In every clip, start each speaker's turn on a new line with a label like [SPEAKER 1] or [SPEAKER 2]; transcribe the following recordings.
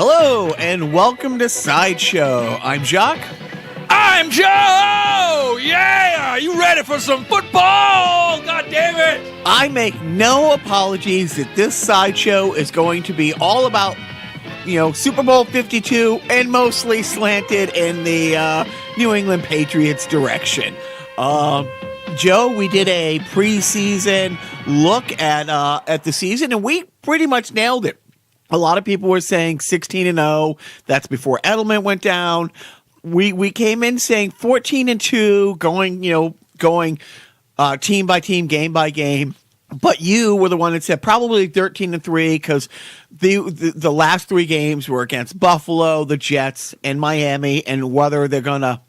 [SPEAKER 1] Hello, and welcome to Sideshow. I'm Jacques.
[SPEAKER 2] I'm Joe! Yeah! You ready for some football? God damn it!
[SPEAKER 1] I make no apologies that this Sideshow is going to be all about, Super Bowl 52 and mostly slanted in the New England Patriots direction. Joe, we did a preseason look at the season, and we pretty much nailed it. A lot of people were saying 16-0. That's before Edelman went down. We came in saying 14-2, going team by team, game by game. But you were the one that said probably 13-3 because the last three games were against Buffalo, the Jets, and Miami, and whether they're gonna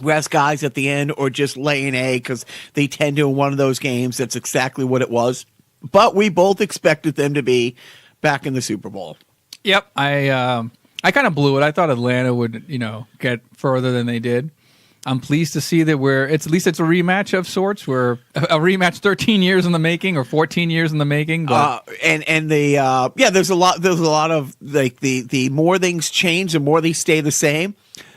[SPEAKER 1] rest guys at the end or just lay an egg because they tend to in one of those games. That's exactly what it was. But we both expected them to be back in the Super Bowl.
[SPEAKER 2] Yep, I kind of blew it. I thought Atlanta would, get further than they did. I'm pleased to see that at least it's a rematch of sorts. We're a rematch 13 years in the making or 14 years in the making. But.
[SPEAKER 1] There's a lot of like the more things change, the more they stay the same.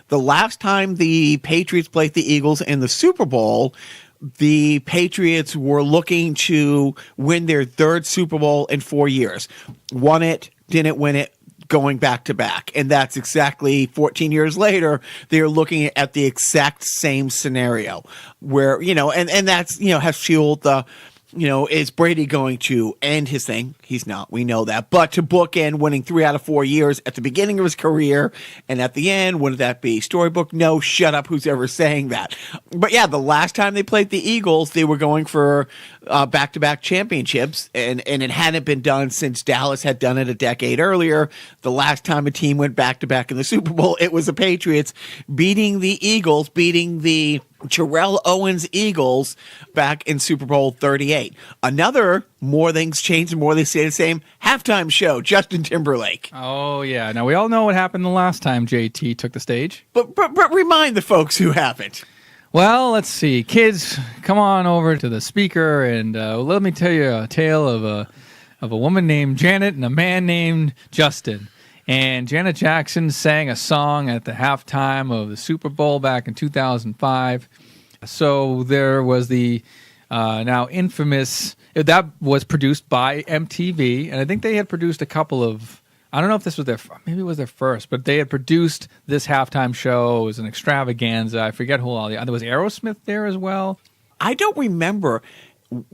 [SPEAKER 1] The last time the Patriots played the Eagles in the Super Bowl, the Patriots were looking to win their third Super Bowl in 4 years. Won it, didn't win it, going back to back. And that's exactly 14 years later, they're looking at the exact same scenario where, and that's, has fueled the, is Brady going to end his thing? He's not. We know that. But to bookend winning 3 out of 4 years at the beginning of his career and at the end, wouldn't that be storybook? No, shut up. Who's ever saying that? But yeah, the last time they played the Eagles, they were going for back-to-back championships, and it hadn't been done since Dallas had done it a decade earlier. The last time a team went back-to-back in the Super Bowl, it was the Patriots beating the Eagles, beating the Terrell Owens Eagles back in Super Bowl 38. Another more things change, the more they stay the same, halftime show, Justin Timberlake.
[SPEAKER 2] Oh, yeah. Now, we all know what happened the last time JT took the stage.
[SPEAKER 1] But remind the folks who haven't.
[SPEAKER 2] Well, let's see. Kids, come on over to the speaker and let me tell you a tale of a woman named Janet and a man named Justin. And Janet Jackson sang a song at the halftime of the Super Bowl back in 2005. So there was the now infamous, that was produced by MTV, and I think they had produced a couple of, I don't know if this was maybe it was their first, but they had produced this halftime show. It was an extravaganza. I forget who all there was Aerosmith there as well.
[SPEAKER 1] I don't remember.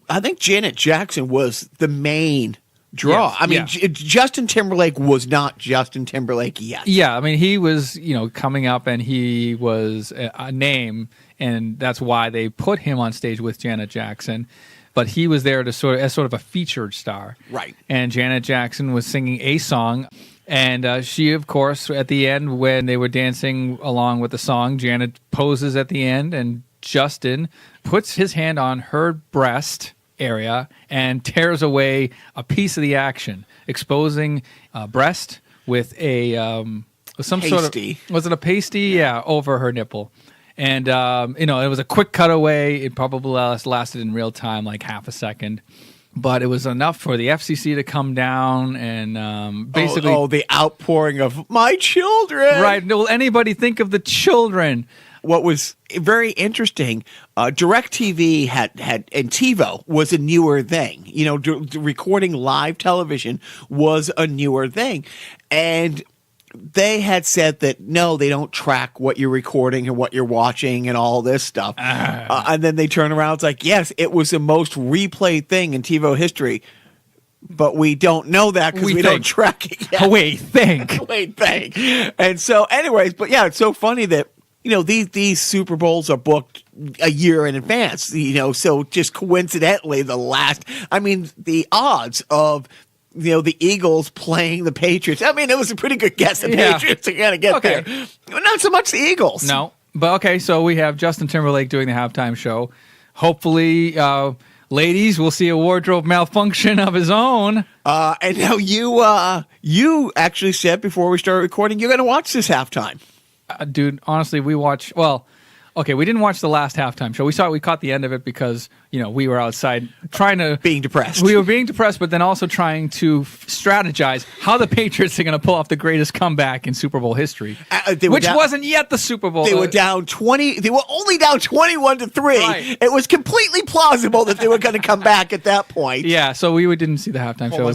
[SPEAKER 1] I think Janet Jackson was the main draw.
[SPEAKER 2] Yes,
[SPEAKER 1] I mean, Justin Timberlake was not Justin Timberlake yet.
[SPEAKER 2] Yeah, I mean, he was, coming up, and he was a name, and that's why they put him on stage with Janet Jackson. But he was there as sort of a featured star.
[SPEAKER 1] Right.
[SPEAKER 2] And Janet Jackson was singing a song. And she, of course, at the end, when they were dancing along with the song, Janet poses at the end, and Justin puts his hand on her breast area and tears away a piece of the action, exposing breast with a some
[SPEAKER 1] pasty.
[SPEAKER 2] sort of, was it a pasty? Yeah, over her nipple. And, it was a quick cutaway. It probably lasted in real time, like half a second. But it was enough for the FCC to come down and basically...
[SPEAKER 1] Oh, the outpouring of my children!
[SPEAKER 2] Right. Will anybody think of the children?
[SPEAKER 1] What was very interesting, DirecTV had and TiVo was a newer thing. Recording live television was a newer thing. And they had said that, no, they don't track what you're recording and what you're watching and all this stuff. And then they turn around. It's like, yes, it was the most replayed thing in TiVo history. But we don't know that because we don't track it yet.
[SPEAKER 2] Wait, think.
[SPEAKER 1] And so anyways, but yeah, it's so funny that, these Super Bowls are booked a year in advance, so just coincidentally the odds of the Eagles playing the Patriots. I mean, it was a pretty good guess. The Patriots are going to get there. Not so much the Eagles.
[SPEAKER 2] No. But okay, so we have Justin Timberlake doing the halftime show. Hopefully, ladies, we'll see a wardrobe malfunction of his own.
[SPEAKER 1] And now you actually said before we started recording, you're going to watch this halftime.
[SPEAKER 2] Dude, honestly, we watch, well, okay, we didn't watch the last halftime show. We caught the end of it because, we were outside trying to...
[SPEAKER 1] Being depressed.
[SPEAKER 2] We were being depressed, but then also trying to strategize how the Patriots are going to pull off the greatest comeback in Super Bowl history, which wasn't yet the Super Bowl.
[SPEAKER 1] They were down 20. They were only down 21-3.
[SPEAKER 2] Right.
[SPEAKER 1] It was completely plausible that they were going to come back at that point.
[SPEAKER 2] Yeah, so we didn't see the halftime show.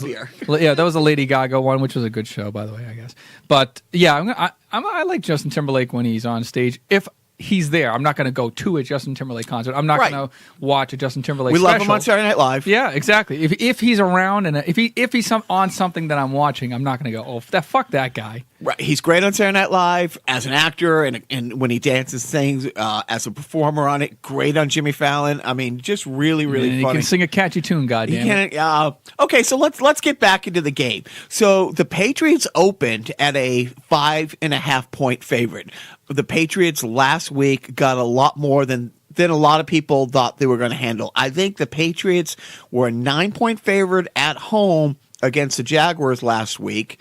[SPEAKER 2] Yeah, that was a Lady Gaga one, which was a good show, by the way, I guess. But yeah, I like Justin Timberlake when he's on stage. If he's there, I'm not going to go to a Justin Timberlake concert. I'm not going to watch a Justin Timberlake special.
[SPEAKER 1] We love him on Saturday Night Live.
[SPEAKER 2] Yeah, exactly. If he's around and if he's on something that I'm watching, I'm not going to go, fuck that guy.
[SPEAKER 1] Right. He's great on Saturday Night Live as an actor and when he dances things as a performer on it. Great on Jimmy Fallon. I mean, just really, really funny.
[SPEAKER 2] He can sing a catchy tune, goddamn.
[SPEAKER 1] Okay, so let's get back into the game. So the Patriots opened at a 5.5 point favorite. The Patriots last week got a lot more than a lot of people thought they were going to handle. I think the Patriots were a 9-point favorite at home against the Jaguars last week,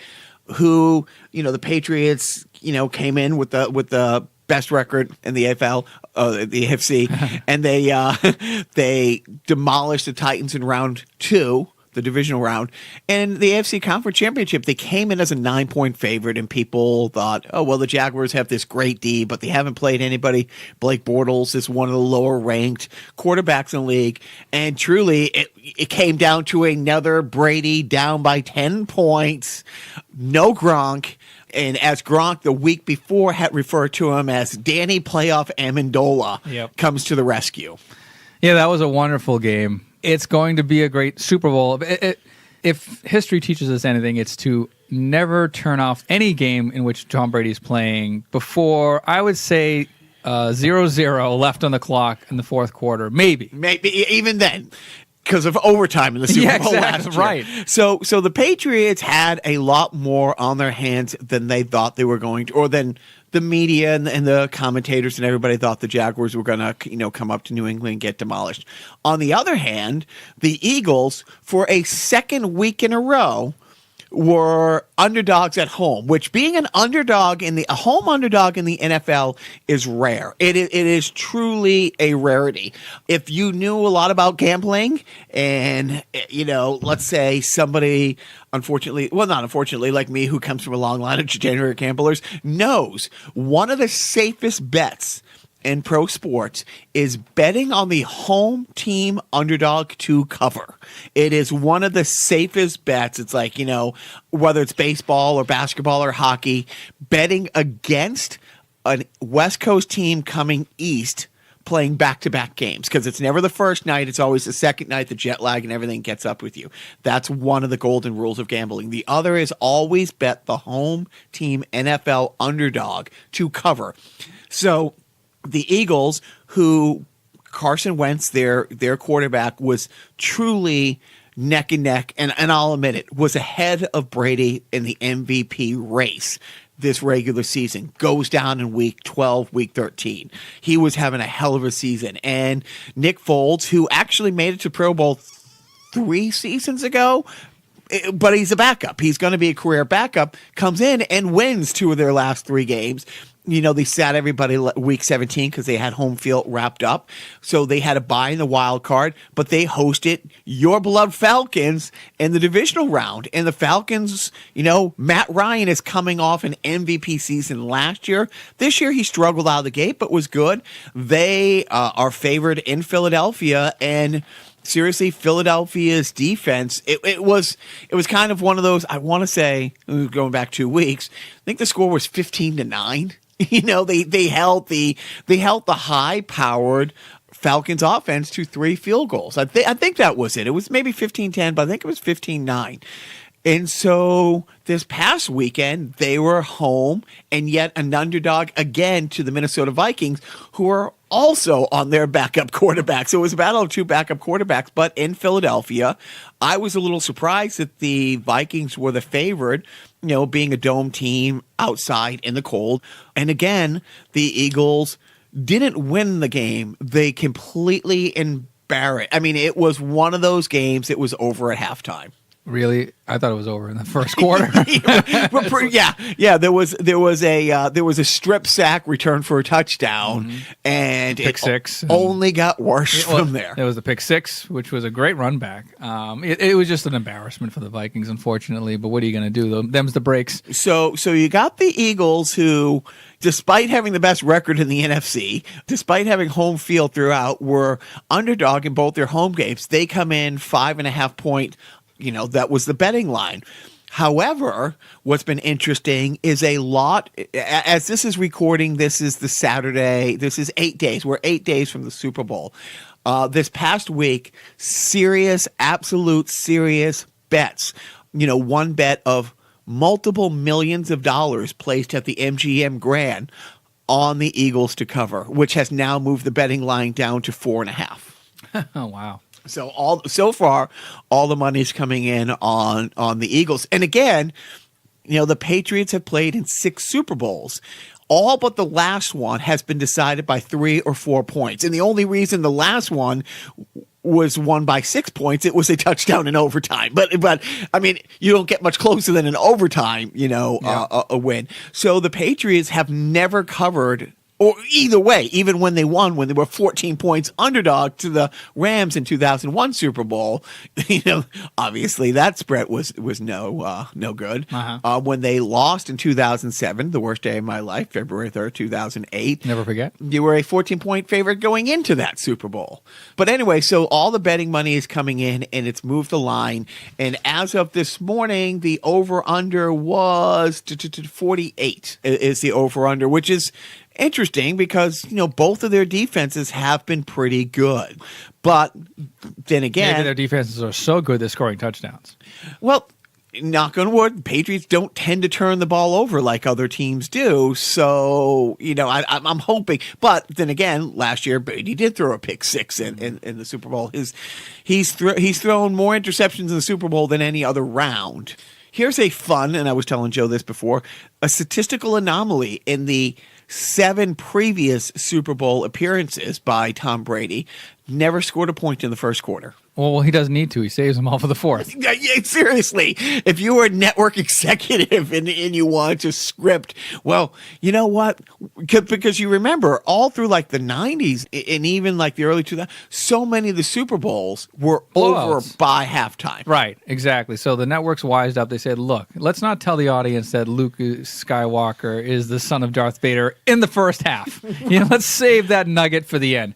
[SPEAKER 1] who, the Patriots, came in with the best record in the AFL, the AFC, and they demolished the Titans in round 2. The divisional round, and the AFC Conference Championship, they came in as a 9-point favorite, and people thought, oh, well, the Jaguars have this great D, but they haven't played anybody. Blake Bortles is one of the lower-ranked quarterbacks in the league, and truly, it came down to another Brady down by 10 points, no Gronk, and as Gronk the week before had referred to him as Danny Playoff Amendola, comes to the rescue.
[SPEAKER 2] Yeah, that was a wonderful game. It's going to be a great Super Bowl. If history teaches us anything, it's to never turn off any game in which Tom Brady's playing before, I would say, 0-0 left on the clock in the fourth quarter. Maybe
[SPEAKER 1] even then, because of overtime in the Super Bowl last year.
[SPEAKER 2] Right.
[SPEAKER 1] So the Patriots had a lot more on their hands than they thought they were going to, or than the media and the commentators and everybody thought the Jaguars were going to, come up to New England and get demolished. On the other hand, the Eagles, for a second week in a row, were underdogs at home, which being a home underdog in the NFL is rare. It is truly a rarity. If you knew a lot about gambling and, let's say somebody, not unfortunately, like me, who comes from a long line of degenerate gamblers, knows one of the safest bets in pro sports is betting on the home team underdog to cover. It is one of the safest bets. It's like, whether it's baseball or basketball or hockey, betting against a West Coast team coming east playing back-to-back games, because it's never the first night, it's always the second night. The jet lag and everything gets up with you. That's one of the golden rules of gambling. The other is always bet the home team NFL underdog to cover. So the Eagles, who Carson Wentz, their quarterback, was truly neck and neck, and I'll admit it, was ahead of Brady in the MVP race this regular season, goes down in week 12, week 13. He was having a hell of a season. And Nick Foles, who actually made it to Pro Bowl 3 seasons ago, but he's a backup. He's going to be a career backup, comes in and wins 2 of their last 3 games. They sat everybody week 17 because they had home field wrapped up. So they had a bye in the wild card, but they hosted your beloved Falcons in the divisional round. And the Falcons, Matt Ryan is coming off an MVP season last year. This year he struggled out of the gate, but was good. They are favored in Philadelphia, and seriously, Philadelphia's defense, it was kind of one of those, I want to say, going back 2 weeks, I think the score was 15-9. They held the high-powered Falcons offense to 3 field goals. I think that was it. It was maybe 15-10, but I think it was 15-9. And so this past weekend, they were home and yet an underdog again to the Minnesota Vikings, who are also on their backup quarterback. So it was a battle of 2 backup quarterbacks. But in Philadelphia, I was a little surprised that the Vikings were the favorite, being a dome team outside in the cold. And again, the Eagles didn't win the game. They completely embarrassed. I mean, it was one of those games that was over at halftime.
[SPEAKER 2] Really? I thought it was over in the first quarter.
[SPEAKER 1] yeah. There was a strip sack return for a touchdown, and
[SPEAKER 2] Pick six.
[SPEAKER 1] only got worse from there.
[SPEAKER 2] There was the pick six, which was a great run back. It was just an embarrassment for the Vikings, unfortunately. But what are you going to do? Them's the breaks.
[SPEAKER 1] So you got the Eagles, who, despite having the best record in the NFC, despite having home field throughout, were underdog in both their home games. They come in 5.5 point. That was the betting line. However, what's been interesting is a lot, as this is recording, this is the Saturday, this is 8 days. We're 8 days from the Super Bowl. This past week, absolute serious bets. One bet of multiple millions of dollars placed at the MGM Grand on the Eagles to cover, which has now moved the betting line down to 4.5.
[SPEAKER 2] Oh, wow.
[SPEAKER 1] So far, all the money's coming in on the Eagles. And again, the Patriots have played in 6 Super Bowls. All but the last one has been decided by 3 or 4 points. And the only reason the last one was won by 6 points, it was a touchdown in overtime. But I mean, you don't get much closer than an overtime, a win. So the Patriots have never covered. Or either way, even when they won, when they were 14 points underdog to the Rams in 2001 Super Bowl, obviously that spread was no good. When they lost in 2007, the worst day of my life, February 3rd, 2008.
[SPEAKER 2] Never forget.
[SPEAKER 1] You were a 14-point favorite going into that Super Bowl. But anyway, so all the betting money is coming in, and it's moved the line. And as of this morning, the over-under was 48 is the over-under, which is interesting because, both of their defenses have been pretty good. But then again,
[SPEAKER 2] maybe their defenses are so good they're scoring touchdowns.
[SPEAKER 1] Well, knock on wood, Patriots don't tend to turn the ball over like other teams do. So, I'm hoping. But then again, last year, Brady did throw a pick six in the Super Bowl. He's thrown more interceptions in the Super Bowl than any other round. Here's a fun, and I was telling Joe this before, a statistical anomaly in the 7 previous Super Bowl appearances by Tom Brady. Never scored a point in the first quarter.
[SPEAKER 2] Well, he doesn't need to. He saves them all for the fourth.
[SPEAKER 1] Yeah, seriously. If you were a network executive and you wanted to script, well, you know what? Because you remember, all through like the 90s and even like the early 2000s, so many of the Super Bowls were over by halftime.
[SPEAKER 2] Right, exactly. So the networks wised up. They said, look, let's not tell the audience that Luke Skywalker is the son of Darth Vader in the first half. Let's save that nugget for the end.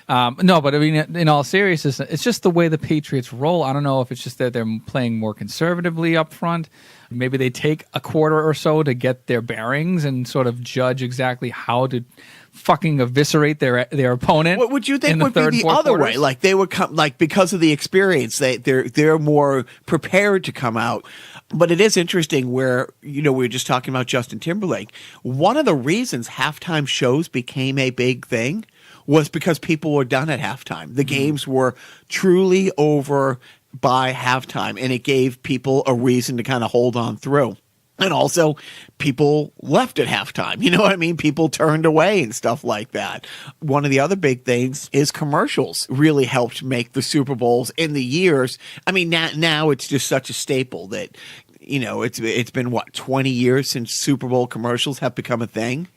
[SPEAKER 2] No, but I mean, in all seriousness, it's just the way the Patriots roll. I don't know if it's just that they're playing more conservatively up front. Maybe they take a quarter or so to get their bearings and sort of judge exactly how to fucking eviscerate their opponent.
[SPEAKER 1] What would you think would be the other way? Like they would come, like because of the experience, they're more prepared to come out. But it is interesting where, we were just talking about Justin Timberlake. One of the reasons halftime shows became a big thing was because people were done at halftime. The games were truly over by halftime, and it gave people a reason to kind of hold on through. And also, people left at halftime. You know what I mean? People turned away and stuff like that. One of the other big things is commercials really helped make the Super Bowls in the years. I mean, now it's just such a staple that, it's been, 20 years since Super Bowl commercials have become a thing?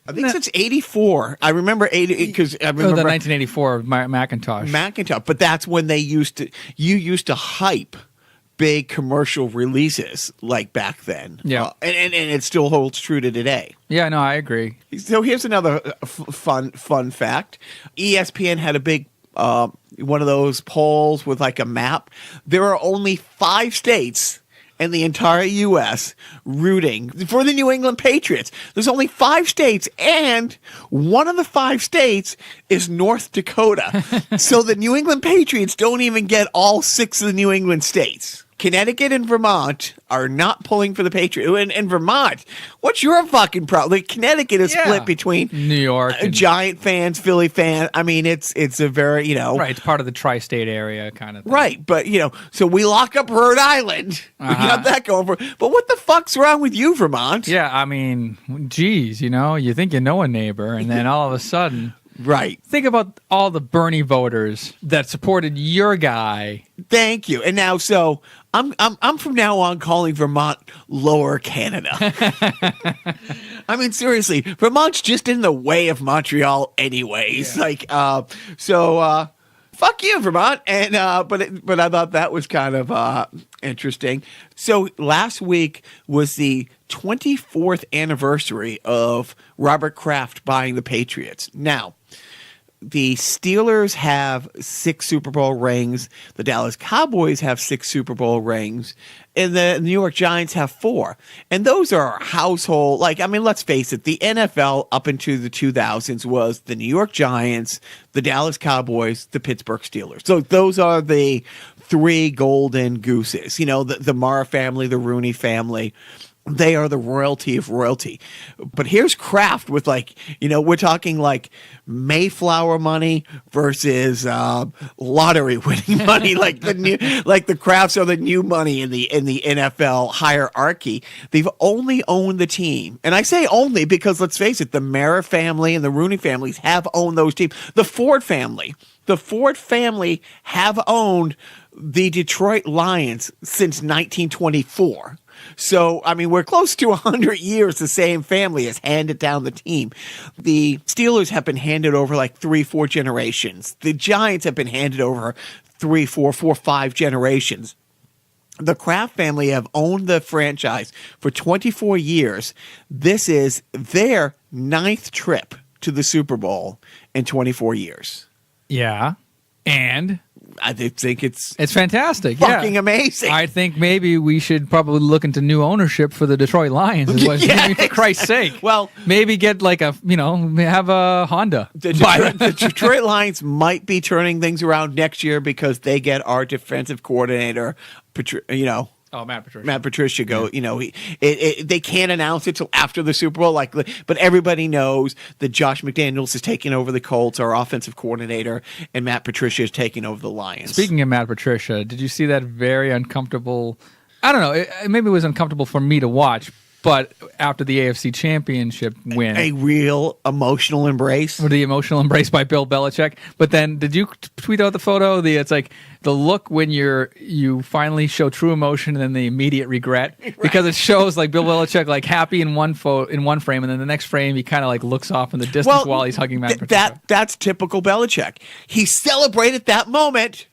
[SPEAKER 1] I think since '84. I remember because I remember
[SPEAKER 2] the 1984 Macintosh.
[SPEAKER 1] But that's when you used to hype big commercial releases like back then.
[SPEAKER 2] Yeah,
[SPEAKER 1] and it still holds true to today.
[SPEAKER 2] Yeah, no, I agree.
[SPEAKER 1] So here's another fun fact. ESPN had a big one of those polls with like a map. There are only 5 states in the entire U.S. rooting for the New England Patriots. There's only 5 states, and one of the 5 states is North Dakota. So the New England Patriots don't even get all 6 of the New England states. Connecticut and Vermont are not pulling for the Patriots. And Vermont, what's your fucking problem? Like, Connecticut is split between
[SPEAKER 2] New York,
[SPEAKER 1] Giant fans, Philly fans. I mean, it's a very,
[SPEAKER 2] right. It's part of the tri-state area kind of thing.
[SPEAKER 1] Right, but so we lock up Rhode Island. We got that going for. But what the fuck's wrong with you, Vermont?
[SPEAKER 2] Yeah, I mean, geez, you think you know a neighbor, and then all of a sudden.
[SPEAKER 1] Right.
[SPEAKER 2] Think about all the Bernie voters that supported your guy.
[SPEAKER 1] Thank you. And now, so I'm from now on calling Vermont Lower Canada. I mean, seriously, Vermont's just in the way of Montreal, anyways.
[SPEAKER 2] Yeah.
[SPEAKER 1] Fuck you, Vermont. And but I thought that was kind of interesting. So last week was the 24th anniversary of Robert Kraft buying the Patriots. Now, the Steelers have 6 Super Bowl rings. The Dallas Cowboys have 6 Super Bowl rings. And the New York Giants have 4. And those are household, let's face it, the NFL up into the 2000s was the New York Giants, the Dallas Cowboys, the Pittsburgh Steelers. So those are the 3 golden gooses. The Mara family, the Rooney family. They are the royalty of royalty. But here's Kraft with we're talking like Mayflower money versus lottery winning money. The Krafts are the new money in the NFL hierarchy. They've only owned the team. And I say only because let's face it, the Mara family and the Rooney families have owned those teams. The Ford family have owned the Detroit Lions since 1924. So, we're close to 100 years. The same family has handed down the team. The Steelers have been handed over 3-4 generations. The Giants have been handed over 3-4-5 generations. The Kraft family have owned the franchise for 24 years. This is their 9th trip to the Super Bowl in 24 years.
[SPEAKER 2] Yeah. And
[SPEAKER 1] I think it's
[SPEAKER 2] fantastic.
[SPEAKER 1] Fucking amazing.
[SPEAKER 2] I think maybe we should probably look into new ownership for the Detroit Lions. For Christ's sake.
[SPEAKER 1] Well,
[SPEAKER 2] maybe get have a Honda.
[SPEAKER 1] The Detroit Lions might be turning things around next year because they get our defensive coordinator,
[SPEAKER 2] Matt Patricia.
[SPEAKER 1] Matt Patricia they can't announce it till after the Super Bowl. But everybody knows that Josh McDaniels is taking over the Colts, our offensive coordinator, and Matt Patricia is taking over the Lions.
[SPEAKER 2] Speaking of Matt Patricia, did you see that very uncomfortable? I don't know. Maybe it was uncomfortable for me to watch. But after the AFC Championship win,
[SPEAKER 1] a real emotional embrace,
[SPEAKER 2] or the emotional embrace by Bill Belichick. But then, did you tweet out the photo? It's like the look when you finally show true emotion, and then the immediate regret, right. Because it shows Bill Belichick happy in one frame, and then the next frame he kind of looks off in the distance while he's hugging Matt Patricia.
[SPEAKER 1] That's typical Belichick. He celebrated that moment.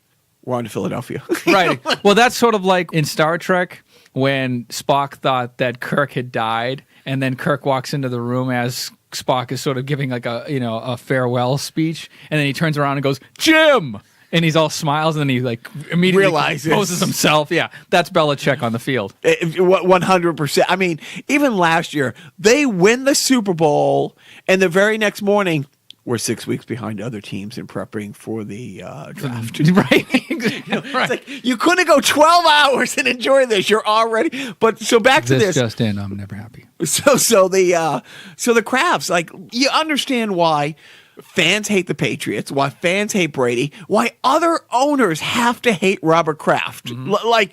[SPEAKER 1] We're on to Philadelphia,
[SPEAKER 2] right? Well, that's sort of like in Star Trek, when Spock thought that Kirk had died, and then Kirk walks into the room as Spock is sort of giving a farewell speech, and then he turns around and goes, "Jim!" And he's all smiles, and then he immediately
[SPEAKER 1] realizes
[SPEAKER 2] poses himself. Yeah, that's Belichick on the field.
[SPEAKER 1] 100%. Even last year, they win the Super Bowl, and the very next morning, we're 6 weeks behind other teams in prepping for the draft.
[SPEAKER 2] Right.
[SPEAKER 1] It's like, you couldn't go 12 hours and enjoy this. You're already. But so back to this.
[SPEAKER 2] Just in, I'm never happy.
[SPEAKER 1] So the Krafts, you understand why fans hate the Patriots, why fans hate Brady, why other owners have to hate Robert Kraft. Mm-hmm.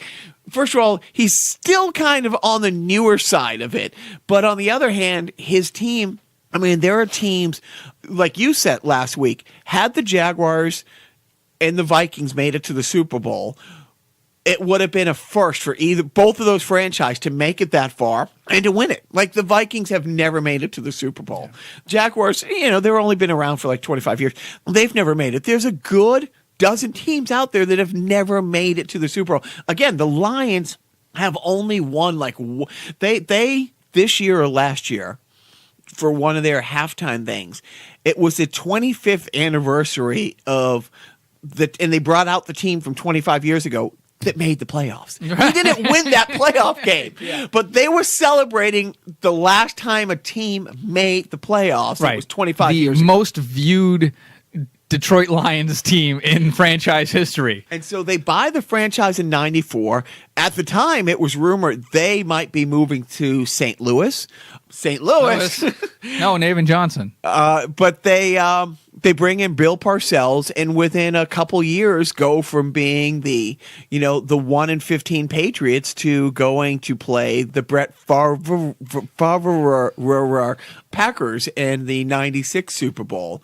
[SPEAKER 1] First of all, he's still kind of on the newer side of it. But on the other hand, his team, there are teams, like you said last week, had the Jaguars and the Vikings made it to the Super Bowl, it would have been a first for both of those franchises to make it that far and to win it. The Vikings have never made it to the Super Bowl. Yeah. Jaguars, they've only been around for 25 years. They've never made it. There's a good dozen teams out there that have never made it to the Super Bowl. Again, the Lions have only won they this year or last year, for one of their halftime things, it was the 25th anniversary of and they brought out the team from 25 years ago that made the playoffs. They didn't win that playoff game, but they were celebrating the last time a team made the playoffs. Right. It was 25 years ago.
[SPEAKER 2] The most viewed Detroit Lions team in franchise history.
[SPEAKER 1] And so they buy the franchise in 94. At the time, it was rumored they might be moving to St. Louis.
[SPEAKER 2] No, Navin Johnson.
[SPEAKER 1] But they bring in Bill Parcells, and within a couple years go from being the 1-15 Patriots to going to play the Brett Favre Packers in the 96 Super Bowl.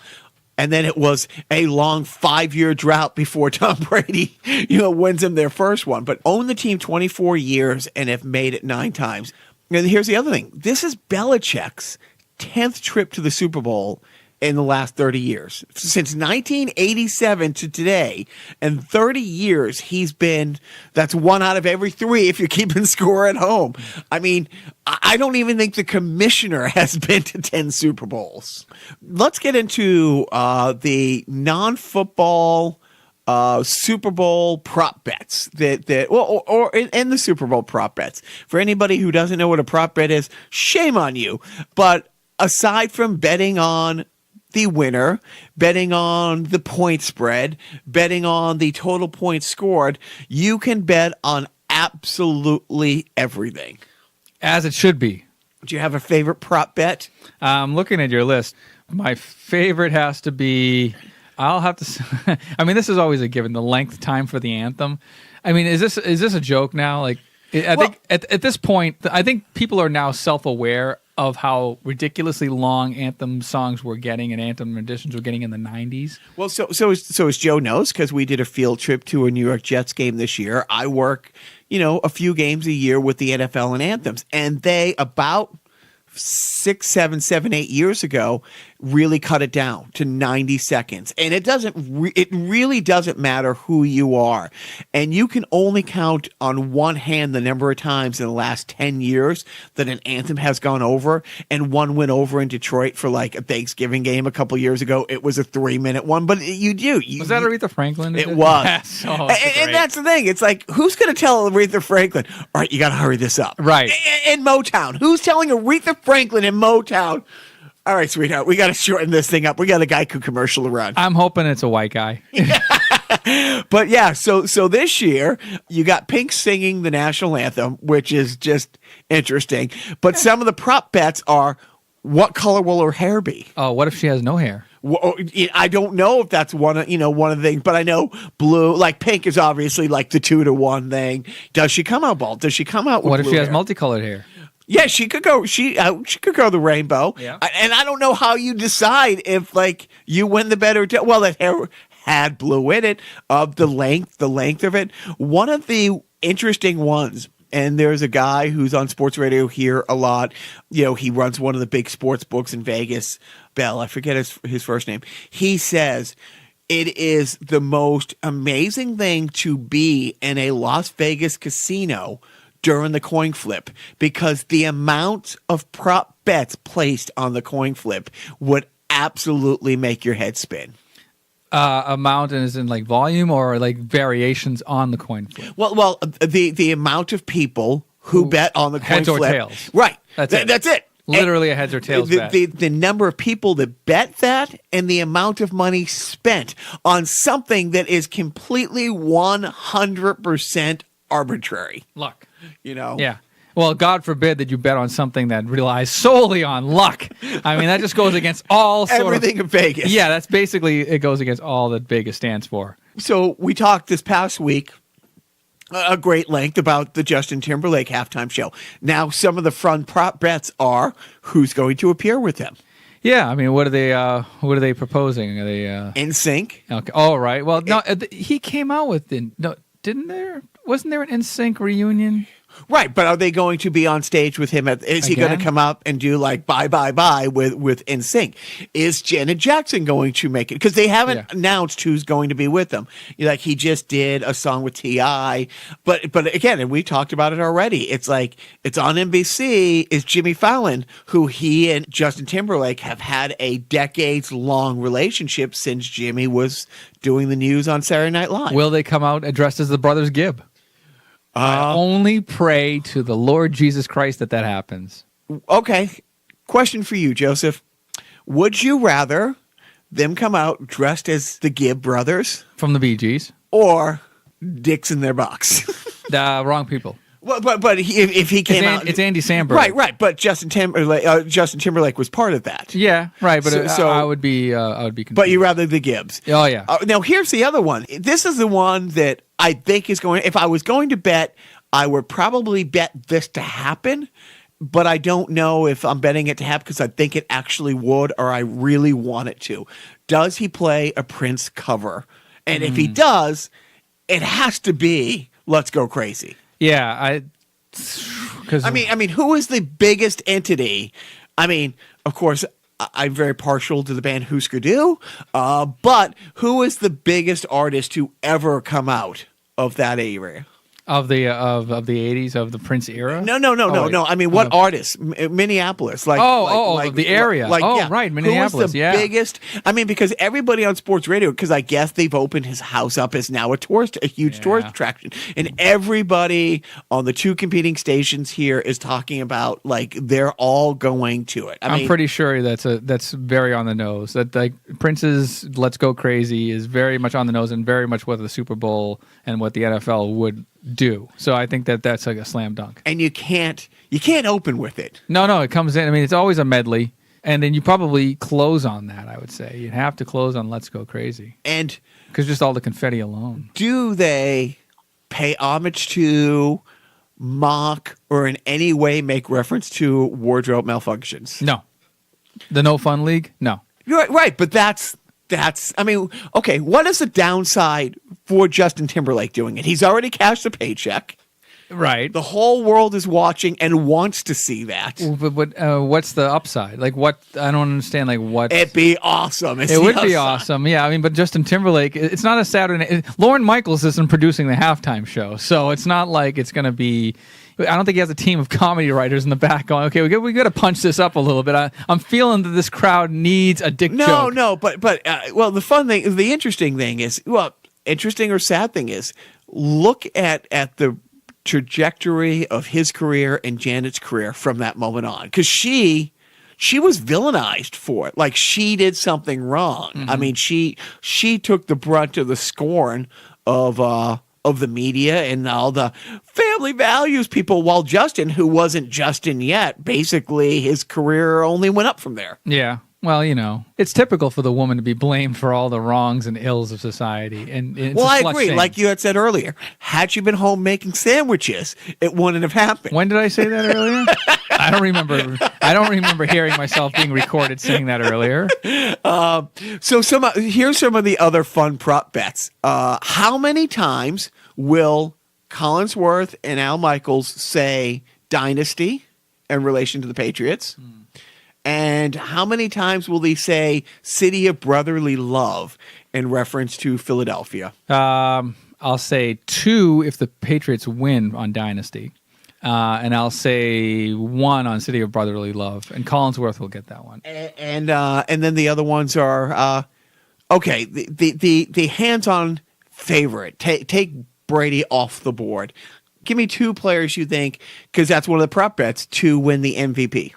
[SPEAKER 1] And then it was a long 5-year drought before Tom Brady, wins them their first one. But own the team 24 years and have made it 9 times. And here's the other thing. This is Belichick's 10th trip to the Super Bowl in the last 30 years. Since 1987 to today, and 30 years, that's 1 out of every 3 if you're keeping score at home. I mean, I don't even think the commissioner has been to 10 Super Bowls. Let's get into the non-football Super Bowl prop bets or in the Super Bowl prop bets. For anybody who doesn't know what a prop bet is, shame on you. But aside from betting on the winner, betting on the point spread, betting on the total points scored, you can bet on absolutely everything.
[SPEAKER 2] As it should be.
[SPEAKER 1] Do you have a favorite prop bet?
[SPEAKER 2] Looking at your list, my favorite has to be, I'll have to, I mean, this is always a given, the length time for the anthem. I mean, is this a joke now? Like, I think at this point, I think people are now self-aware of how ridiculously long anthem songs we're getting and anthem renditions we're getting in the 90s.
[SPEAKER 1] Well, so as Joe knows, because we did a field trip to a New York Jets game this year, I work, a few games a year with the NFL and anthems. And they, about 6, 7, 8 years ago, really cut it down to 90 seconds. And it really doesn't matter who you are. And you can only count on one hand the number of times in the last 10 years that an anthem has gone over. And one went over in Detroit for like a Thanksgiving game a couple years ago. It was a 3-minute one, but you do.
[SPEAKER 2] Was that Aretha Franklin?
[SPEAKER 1] It was.
[SPEAKER 2] Yes. Oh,
[SPEAKER 1] and that's the thing. It's like, who's going to tell Aretha Franklin, all right, you got to hurry this up.
[SPEAKER 2] Right.
[SPEAKER 1] In Motown. Who's telling Aretha Franklin in Motown, all right, sweetheart, we got to shorten this thing up. We got a Geico commercial to run.
[SPEAKER 2] I'm hoping it's a white guy.
[SPEAKER 1] But yeah, so this year you got Pink singing the national anthem, which is just interesting. But some of the prop bets are, what color will her hair be?
[SPEAKER 2] Oh, what if she has no hair?
[SPEAKER 1] Well, I don't know if that's one of the things, but I know blue, like Pink is obviously like the 2-to-1 thing. Does she come out bald? Does she come out with
[SPEAKER 2] What if
[SPEAKER 1] blue
[SPEAKER 2] she has
[SPEAKER 1] hair?
[SPEAKER 2] multicolored hair?
[SPEAKER 1] Yeah, she could go. She could go the rainbow.
[SPEAKER 2] Yeah.
[SPEAKER 1] And I don't know how you decide if like you win the bet or well, that hair had blue in it, of the length of it. One of the interesting ones, and there's a guy who's on sports radio here a lot. He runs one of the big sports books in Vegas. Bell, I forget his first name. He says it is the most amazing thing to be in a Las Vegas casino during the coin flip, because the amount of prop bets placed on the coin flip would absolutely make your head spin.
[SPEAKER 2] Amount is in like volume or like variations on the coin flip?
[SPEAKER 1] Well, the amount of people who bet on the coin
[SPEAKER 2] heads
[SPEAKER 1] flip.
[SPEAKER 2] Heads or tails.
[SPEAKER 1] Right.
[SPEAKER 2] That's it. Literally a heads or tails bet.
[SPEAKER 1] The number of people that bet that and the amount of money spent on something that is completely 100% arbitrary.
[SPEAKER 2] Luck.
[SPEAKER 1] Yeah.
[SPEAKER 2] Well, God forbid that you bet on something that relies solely on luck. I mean, that just goes against all
[SPEAKER 1] everything in Vegas.
[SPEAKER 2] Yeah, that's basically, it goes against all that Vegas stands for.
[SPEAKER 1] So we talked this past week a great length about the Justin Timberlake halftime show. Now, some of the fun prop bets are who's going to appear with him.
[SPEAKER 2] Yeah, I mean, what are they proposing? Are they
[SPEAKER 1] NSYNC?
[SPEAKER 2] Okay. Oh, right. Well, no, he came out with wasn't there an NSYNC reunion?
[SPEAKER 1] Right, but are they going to be on stage with him? Is he going to come up and do like Bye Bye Bye with NSYNC? Is Janet Jackson going to make it? Because they haven't announced who's going to be with them. Like he just did a song with T.I., but again, and we talked about it already. It's like it's on NBC. It's Jimmy Fallon, who he and Justin Timberlake have had a decades-long relationship since Jimmy was doing the news on Saturday Night Live.
[SPEAKER 2] Will they come out dressed as the Brothers Gibb? I only pray to the Lord Jesus Christ that happens.
[SPEAKER 1] Okay. Question for you, Joseph. Would you rather them come out dressed as the Gibb brothers?
[SPEAKER 2] From the Bee Gees.
[SPEAKER 1] Or dicks in their box?
[SPEAKER 2] Wrong people.
[SPEAKER 1] Well, but if he came out...
[SPEAKER 2] It's Andy Samberg.
[SPEAKER 1] Right. But Justin Timberlake was part of that.
[SPEAKER 2] Yeah, right. But so I would be confused.
[SPEAKER 1] But you rather the Gibbs.
[SPEAKER 2] Oh, yeah.
[SPEAKER 1] Now, here's the other one. This is the one that I think is going... If I was going to bet, I would probably bet this to happen. but I don't know if I'm betting it to happen because I think it actually would, or I really want it to. Does he play a Prince cover? And if he does, it has to be Let's Go Crazy.
[SPEAKER 2] Yeah,
[SPEAKER 1] I mean, who is the biggest entity? I mean, of course, I'm very partial to the band Husker Du, but who is the biggest artist to ever come out of that area?
[SPEAKER 2] Of the 80s, of the Prince era?
[SPEAKER 1] No. I mean, what artists? Minneapolis, like
[SPEAKER 2] the area. Right, Minneapolis.
[SPEAKER 1] Who is the biggest? I mean, because everybody on sports radio, because I guess they've opened his house up as now a huge tourist attraction, and everybody on the two competing stations here is talking about like they're all going to it.
[SPEAKER 2] I'm pretty sure that's very on the nose. That like Prince's "Let's Go Crazy" is very much on the nose and very much what the Super Bowl and what the NFL would do. So I think that's like a slam dunk.
[SPEAKER 1] And you can't open with it.
[SPEAKER 2] No, it comes in. I mean, it's always a medley, and then you probably close on that. I would say you'd have to close on "Let's Go Crazy,"
[SPEAKER 1] and
[SPEAKER 2] because just all the confetti alone.
[SPEAKER 1] Do they pay homage to, mock, or in any way make reference to wardrobe malfunctions?
[SPEAKER 2] No, the No Fun League. No,
[SPEAKER 1] you're right, but that's. I mean, okay, what is the downside for Justin Timberlake doing it? He's already cashed the paycheck.
[SPEAKER 2] Right.
[SPEAKER 1] The whole world is watching and wants to see that.
[SPEAKER 2] But what's the upside? Like, what? I don't understand. Like, what?
[SPEAKER 1] It'd be awesome.
[SPEAKER 2] It would be awesome. Yeah, I mean, but Justin Timberlake, it's not a Saturday. Lauren Michaels isn't producing the halftime show, so it's not like it's going to be. I don't think he has a team of comedy writers in the back going, okay, we got to punch this up a little bit. I'm feeling that this crowd needs a dick joke.
[SPEAKER 1] No, but well, the interesting thing is, interesting or sad thing is, look at the trajectory of his career and Janet's career from that moment on, because she was villainized for it, like she did something wrong. Mm-hmm. I mean, she took the brunt of the scorn of the media and all the family values people, while Justin, who wasn't Justin yet, basically his career only went up from there.
[SPEAKER 2] Yeah. Well, it's typical for the woman to be blamed for all the wrongs and ills of society. And I
[SPEAKER 1] agree.
[SPEAKER 2] Shame.
[SPEAKER 1] Like you had said earlier, had she been home making sandwiches, it wouldn't have happened.
[SPEAKER 2] When did I say that earlier? I don't remember. I don't remember hearing myself being recorded saying that earlier.
[SPEAKER 1] So here's some of the other fun prop bets. How many times will Collinsworth and Al Michaels say dynasty in relation to the Patriots? And how many times will they say city of brotherly love in reference to Philadelphia?
[SPEAKER 2] I'll say 2 if the Patriots win on dynasty. And I'll say 1 on City of Brotherly Love, and Collinsworth will get that one.
[SPEAKER 1] And then the other ones are okay. The hands-on favorite. Take Brady off the board. Give me 2 players you think, because that's one of the prop bets, to win the MVP.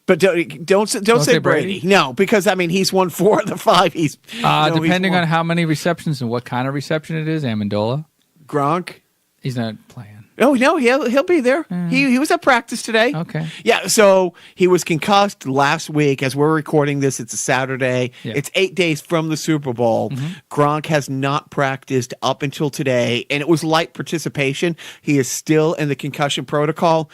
[SPEAKER 1] But don't say Brady. No, because I mean he's won 4 of the 5. He's
[SPEAKER 2] depending on how many receptions and what kind of reception it is. Amendola,
[SPEAKER 1] Gronk,
[SPEAKER 2] he's not playing.
[SPEAKER 1] Oh no, he'll be there. He was at practice today.
[SPEAKER 2] Okay.
[SPEAKER 1] Yeah, so he was concussed last week. As we're recording this, it's a Saturday. Yeah. It's 8 days from the Super Bowl. Mm-hmm. Gronk has not practiced up until today, and it was light participation. He is still in the concussion protocol.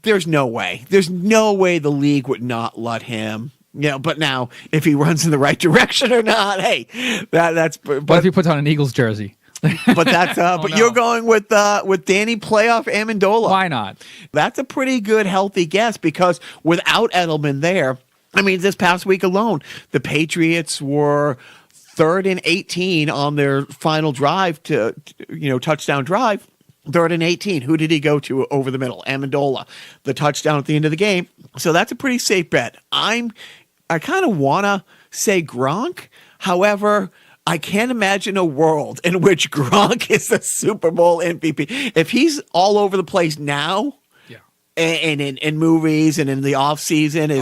[SPEAKER 1] There's no way the league would not let him. But now if he runs in the right direction or not, hey, that's. But
[SPEAKER 2] what if he puts on an Eagles jersey?
[SPEAKER 1] But that's you're going with Danny playoff Amendola.
[SPEAKER 2] Why not?
[SPEAKER 1] That's a pretty good healthy guess, because without Edelman there, I mean, this past week alone, the Patriots were 3rd and 18 on their final drive to touchdown drive. 3rd and 18. Who did he go to over the middle? Amendola. The touchdown at the end of the game. So that's a pretty safe bet. I kind of want to say Gronk. However, I can't imagine a world in which Gronk is the Super Bowl MVP. If he's all over the place now, and in movies and in the off season,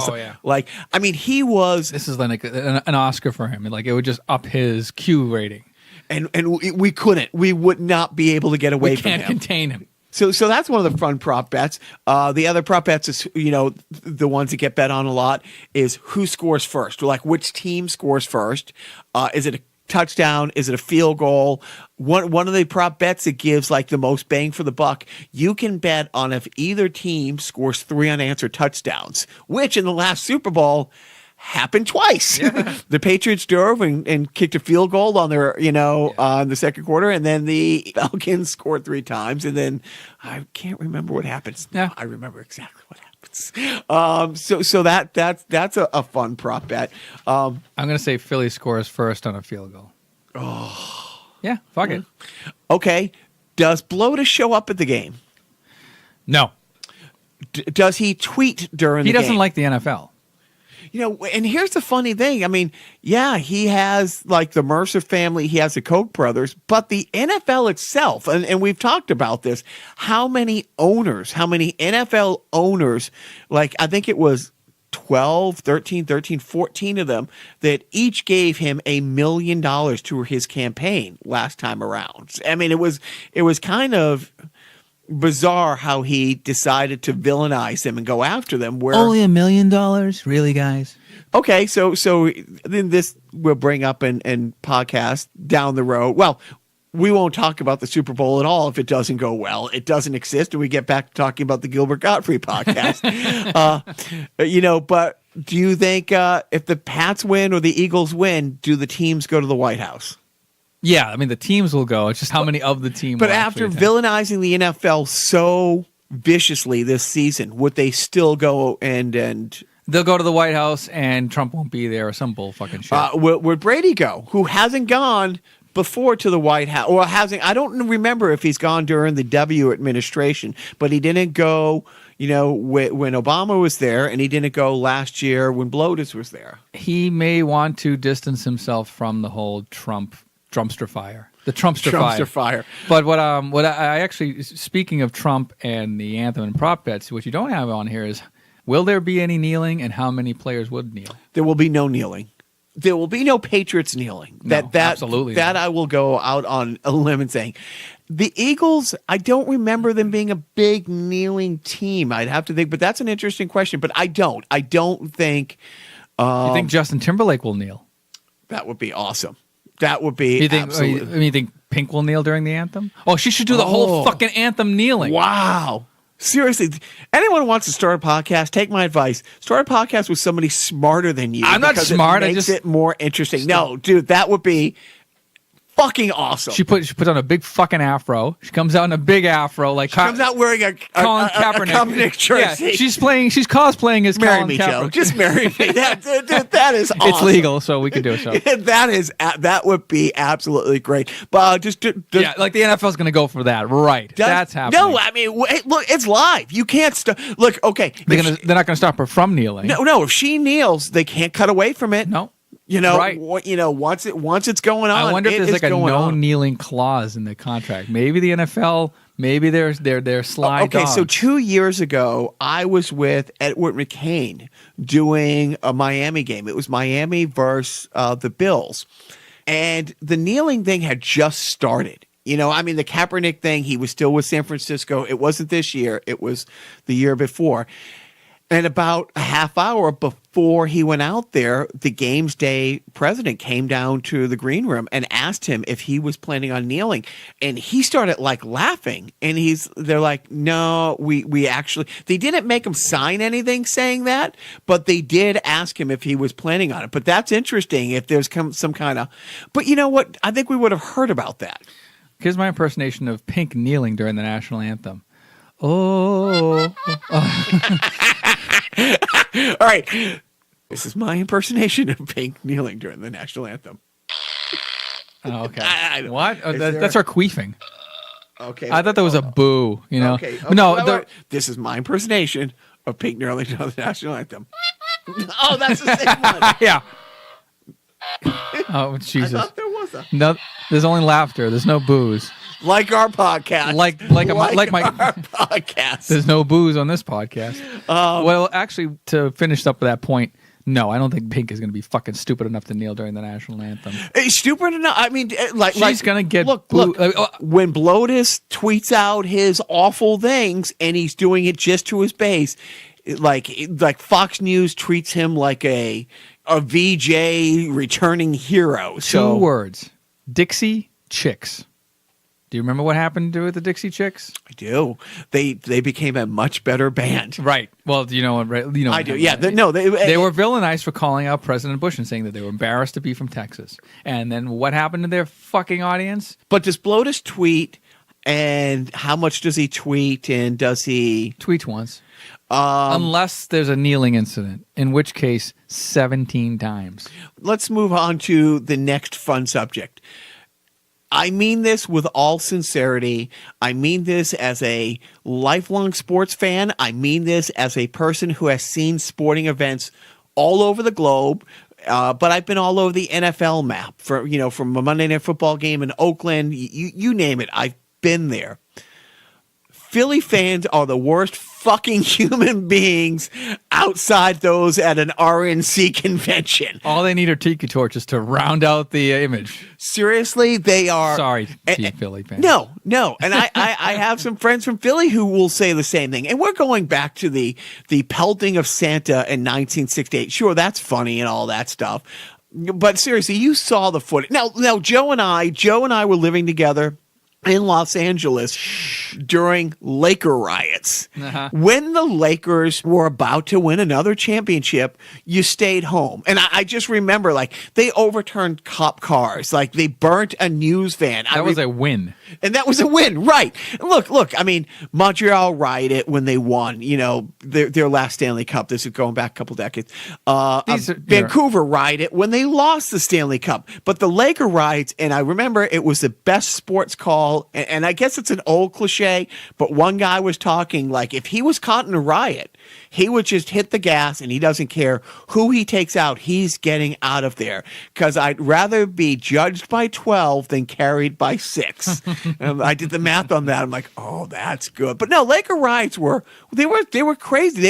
[SPEAKER 1] like, I mean, he was.
[SPEAKER 2] This is like an Oscar for him. Like, it would just up his Q rating.
[SPEAKER 1] And we would not be able to get away from him.
[SPEAKER 2] We can't contain him.
[SPEAKER 1] So that's one of the fun prop bets. The other prop bets is, the ones that get bet on a lot is who scores first, or like which team scores first. Is it a touchdown? Is it a field goal? One of the prop bets that gives like the most bang for the buck, you can bet on if either team scores 3 unanswered touchdowns, which in the last Super Bowl happened twice. Yeah. The Patriots drove and kicked a field goal on their, on the second quarter, and then the Falcons scored 3 times, and then I can't remember what happens.
[SPEAKER 2] Yeah.
[SPEAKER 1] I remember exactly what happens. So that's a fun prop bet.
[SPEAKER 2] I'm gonna say Philly scores first on a field goal.
[SPEAKER 1] Oh.
[SPEAKER 2] Yeah, fuck it.
[SPEAKER 1] Okay. Does Bloda show up at the game?
[SPEAKER 2] No.
[SPEAKER 1] Does he tweet during the game?
[SPEAKER 2] He doesn't like the NFL.
[SPEAKER 1] And here's the funny thing. I mean, yeah, he has like the Mercer family, he has the Koch brothers, but the NFL itself, and we've talked about this, how many NFL owners, like I think it was 13, 14 of them that each gave him $1 million to his campaign last time around. I mean, it was kind of bizarre how he decided to villainize them and go after them. Where
[SPEAKER 2] only $1 million, really, guys?
[SPEAKER 1] Okay, so then this will bring up in podcast down the road. Well, we won't talk about the Super Bowl at all if it doesn't go well. It doesn't exist, and we get back to talking about the Gilbert Gottfried podcast. But do you think if the Pats win or the Eagles win, do the teams go to the White House?
[SPEAKER 2] Yeah, I mean, the teams will go. It's just how many of the team.
[SPEAKER 1] But after villainizing the NFL so viciously this season, would they still go and
[SPEAKER 2] they'll go to the White House and Trump won't be there or some bull fucking shit?
[SPEAKER 1] Would Brady go, who hasn't gone before to the White House, or hasn't? I don't remember if he's gone during the W administration, but he didn't go. When Obama was there, and he didn't go last year when Blotus was there.
[SPEAKER 2] He may want to distance himself from the whole Trumpster fire. The Trumpster fire. But what I actually, speaking of Trump and the anthem and prop bets, what you don't have on here is, will there be any kneeling, and how many players would kneel?
[SPEAKER 1] There will be no kneeling. There will be no Patriots kneeling.
[SPEAKER 2] Absolutely
[SPEAKER 1] that I will go out on a limb and saying. The Eagles, I don't remember them being a big kneeling team. I'd have to think, but that's an interesting question. But I don't think.
[SPEAKER 2] You think Justin Timberlake will kneel?
[SPEAKER 1] That would be awesome. That would be
[SPEAKER 2] absolutely. You think Pink will kneel during the anthem? Oh, she should do the whole fucking anthem kneeling.
[SPEAKER 1] Wow. Seriously, anyone who wants to start a podcast, take my advice. Start a podcast with somebody smarter than you.
[SPEAKER 2] I'm not smart.
[SPEAKER 1] It makes it more interesting. No, dude, that would be fucking awesome.
[SPEAKER 2] She puts on a big fucking afro. She comes out in a big afro, like
[SPEAKER 1] she comes out wearing a
[SPEAKER 2] Colin Kaepernick jersey. Yeah, she's cosplaying as
[SPEAKER 1] marry
[SPEAKER 2] Colin
[SPEAKER 1] me,
[SPEAKER 2] Kaepernick.
[SPEAKER 1] Joe. Just marry me. That is awesome.
[SPEAKER 2] It's legal, so we can do it. So
[SPEAKER 1] that would be absolutely great. But
[SPEAKER 2] yeah, like the NFL's going to go for that, right? That's happening.
[SPEAKER 1] No, I mean, look, it's live. You can't stop. Look, okay,
[SPEAKER 2] they're not going to stop her from kneeling.
[SPEAKER 1] No. If she kneels, they can't cut away from it.
[SPEAKER 2] No.
[SPEAKER 1] Right. Once it's going on,
[SPEAKER 2] I wonder if there's like a no kneeling clause in the contract. Maybe the NFL, maybe they're sly dogs.
[SPEAKER 1] Okay, so 2 years ago, I was with Edward McCain doing a Miami game. It was Miami versus the Bills, and the kneeling thing had just started. The Kaepernick thing, he was still with San Francisco. It wasn't this year. It was the year before. And about a half hour before he went out there, the game's day president came down to the green room and asked him if he was planning on kneeling. And he started like laughing. And they're like, no, we actually, they didn't make him sign anything saying that, but they did ask him if he was planning on it. But that's interesting if there's some kind of, but you know what? I think we would have heard about that.
[SPEAKER 2] Here's my impersonation of Pink kneeling during the national anthem. Oh.
[SPEAKER 1] All right. This is my impersonation of Pink kneeling during the national anthem.
[SPEAKER 2] Oh, okay. What? That's our queefing.
[SPEAKER 1] Okay.
[SPEAKER 2] I thought that was a boo,
[SPEAKER 1] Okay. No, this is my impersonation of Pink kneeling during the national anthem. Oh, that's the same one.
[SPEAKER 2] Yeah. Oh, Jesus.
[SPEAKER 1] I thought there was a...
[SPEAKER 2] No, there's only laughter. There's no booze.
[SPEAKER 1] Like our podcast.
[SPEAKER 2] Like my
[SPEAKER 1] podcast.
[SPEAKER 2] There's no booze on this podcast. Well, actually, to finish up with that point, no, I don't think Pink is going to be fucking stupid enough to kneel during the national anthem.
[SPEAKER 1] Stupid enough? I mean,
[SPEAKER 2] she's going to get
[SPEAKER 1] look. When Blotus tweets out his awful things and he's doing it just to his base, like Fox News treats him like a a VJ returning hero. So
[SPEAKER 2] 2 words. Dixie Chicks. Do you remember what happened to the Dixie Chicks?
[SPEAKER 1] I do. They became a much better band.
[SPEAKER 2] Right. Well, you know, right? You know,
[SPEAKER 1] I do. Yeah.
[SPEAKER 2] They
[SPEAKER 1] They
[SPEAKER 2] were villainized for calling out President Bush and saying that they were embarrassed to be from Texas. And then what happened to their fucking audience?
[SPEAKER 1] But does Blotus tweet? And how much does he tweet? And does he
[SPEAKER 2] Tweets once. Unless there's a kneeling incident, in which case 17 times.
[SPEAKER 1] Let's move on to the next fun subject. I mean this with all sincerity. I mean this as a lifelong sports fan. I mean this as a person who has seen sporting events all over the globe. But I've been all over the NFL map from a Monday Night Football game in Oakland. You name it. I've been there. Philly fans are the worst fucking human beings outside those at an RNC convention.
[SPEAKER 2] All they need are tiki torches to round out the image.
[SPEAKER 1] Seriously, they are.
[SPEAKER 2] Sorry to you Philly fans.
[SPEAKER 1] No. And I have some friends from Philly who will say the same thing. And we're going back to the pelting of Santa in 1968. Sure, that's funny and all that stuff. But seriously, you saw the footage. Now, Joe and I were living together in Los Angeles during Laker riots.
[SPEAKER 2] Uh-huh.
[SPEAKER 1] When the Lakers were about to win another championship, you stayed home. And I just remember, they overturned cop cars. They burnt a news van.
[SPEAKER 2] That was a win.
[SPEAKER 1] And that was a win, right. Look, I mean, Montreal rioted when they won, their last Stanley Cup. This is going back a couple decades. Vancouver rioted when they lost the Stanley Cup. But the Laker riots, and I remember it was the best sports call. And I guess it's an old cliche, but one guy was talking if he was caught in a riot, he would just hit the gas and he doesn't care who he takes out. He's getting out of there because I'd rather be judged by 12 than carried by 6. I did the math on that. I'm like, oh, that's good. But no, Laker riots were crazy.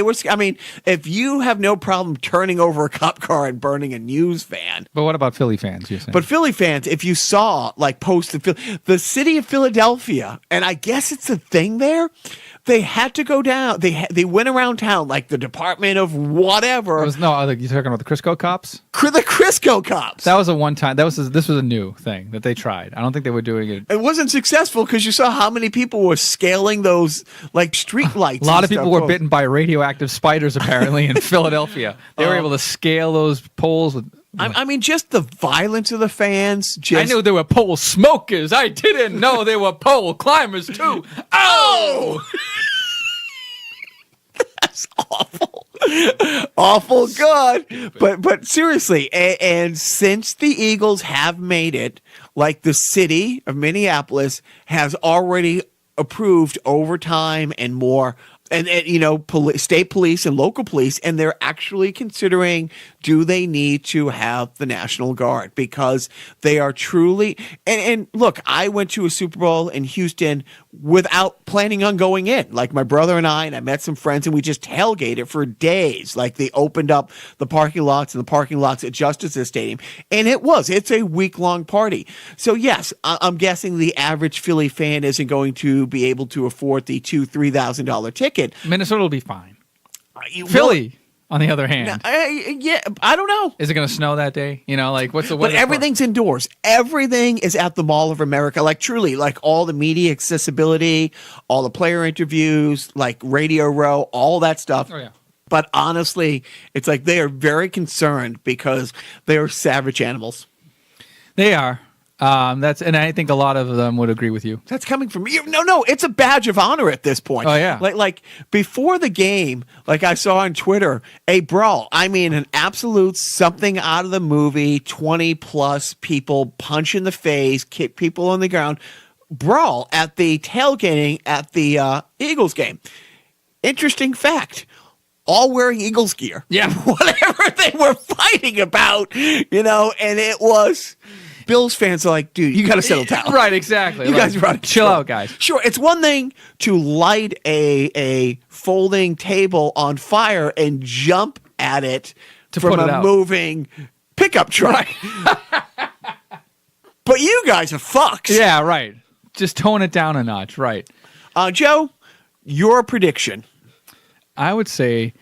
[SPEAKER 1] If you have no problem turning over a cop car and burning a news van.
[SPEAKER 2] But what about Philly fans, you're saying?
[SPEAKER 1] But Philly fans, if you saw post the city of Philadelphia, and I guess it's a thing there, they had to go down. They went around town the Department of whatever.
[SPEAKER 2] You're talking about the Crisco cops?
[SPEAKER 1] The Crisco cops.
[SPEAKER 2] That was a one-time. This was a new thing that they tried. I don't think they were doing it.
[SPEAKER 1] It wasn't successful because you saw how many people were scaling those street lights.
[SPEAKER 2] A lot of people were bitten by radioactive spiders apparently in Philadelphia. They were able to scale those poles with.
[SPEAKER 1] I mean, just the violence of the fans.
[SPEAKER 2] I knew there were pole smokers. I didn't know there were pole climbers too. Oh!
[SPEAKER 1] That's awful. Awful good. But seriously, and since the Eagles have made it, the city of Minneapolis has already approved overtime and more. And state police and local police, and they're actually considering, do they need to have the National Guard? Because they are truly, and look, I went to a Super Bowl in Houston without planning on going in. My brother and I met some friends, and we just tailgated for days. They opened up the parking lots and the parking lots at Justice Stadium, and it's a week-long party. So yes, I'm guessing the average Philly fan isn't going to be able to afford the $2,000-$3,000 ticket.
[SPEAKER 2] Minnesota will be fine. Philly, on the other hand,
[SPEAKER 1] I don't know.
[SPEAKER 2] Is it going to snow that day? What's the weather?
[SPEAKER 1] But everything's indoors. Everything is at the Mall of America. Truly, all the media accessibility, all the player interviews, Radio Row, all that stuff.
[SPEAKER 2] Oh yeah.
[SPEAKER 1] But honestly, it's they are very concerned because they are savage animals.
[SPEAKER 2] They are. And I think a lot of them would agree with you.
[SPEAKER 1] That's coming from you. No, it's a badge of honor at this point.
[SPEAKER 2] Oh yeah.
[SPEAKER 1] Before the game, I saw on Twitter, a brawl. I mean, an absolute something out of the movie. 20 plus people punch in the face, kick people on the ground, brawl at the tailgating at the Eagles game. Interesting fact. All wearing Eagles gear.
[SPEAKER 2] Yeah.
[SPEAKER 1] Whatever they were fighting about, and it was. Bills fans are like, dude, you got to settle down.
[SPEAKER 2] Right, exactly.
[SPEAKER 1] You guys are
[SPEAKER 2] chill out, guys.
[SPEAKER 1] Sure, it's one thing to light a folding table on fire and jump at it from a moving pickup truck. Right. But you guys are fucks.
[SPEAKER 2] Yeah, right. Just tone it down a notch, right.
[SPEAKER 1] Joe, your prediction.
[SPEAKER 2] I would say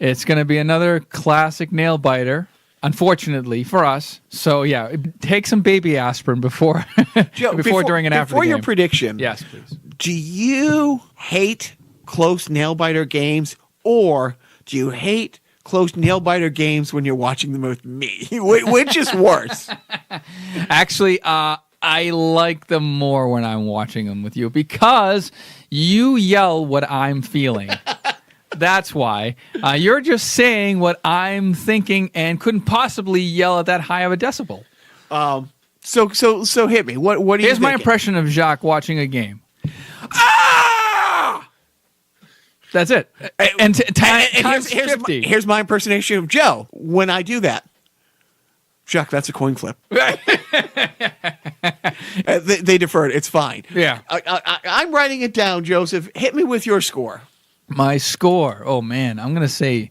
[SPEAKER 2] it's going to be another classic nail biter. unfortunately for us. So yeah, take some baby aspirin before,
[SPEAKER 1] Joe,
[SPEAKER 2] before, during, and after.
[SPEAKER 1] Before
[SPEAKER 2] the
[SPEAKER 1] your
[SPEAKER 2] game.
[SPEAKER 1] prediction,
[SPEAKER 2] Yes, please.
[SPEAKER 1] do you hate close nail biter games, or do you hate close nail biter games when you're watching them with me? Which is worse?
[SPEAKER 2] Actually, I like them more when I'm watching them with you because you yell what I'm feeling. That's why. You're just saying what I'm thinking and couldn't possibly yell at that high of a decibel.
[SPEAKER 1] So hit me. What are you
[SPEAKER 2] Here's my
[SPEAKER 1] thinking?
[SPEAKER 2] impression of Jacques watching a game. Ah! That's it. And times 50.
[SPEAKER 1] Here's my impersonation of Joe when I do that. Jacques, that's a coin flip. They deferred. It's fine.
[SPEAKER 2] Yeah.
[SPEAKER 1] I'm writing it down, Joseph. Hit me with your score.
[SPEAKER 2] My score. Oh, man. I'm going to say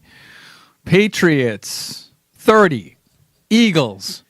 [SPEAKER 2] Patriots 30, Eagles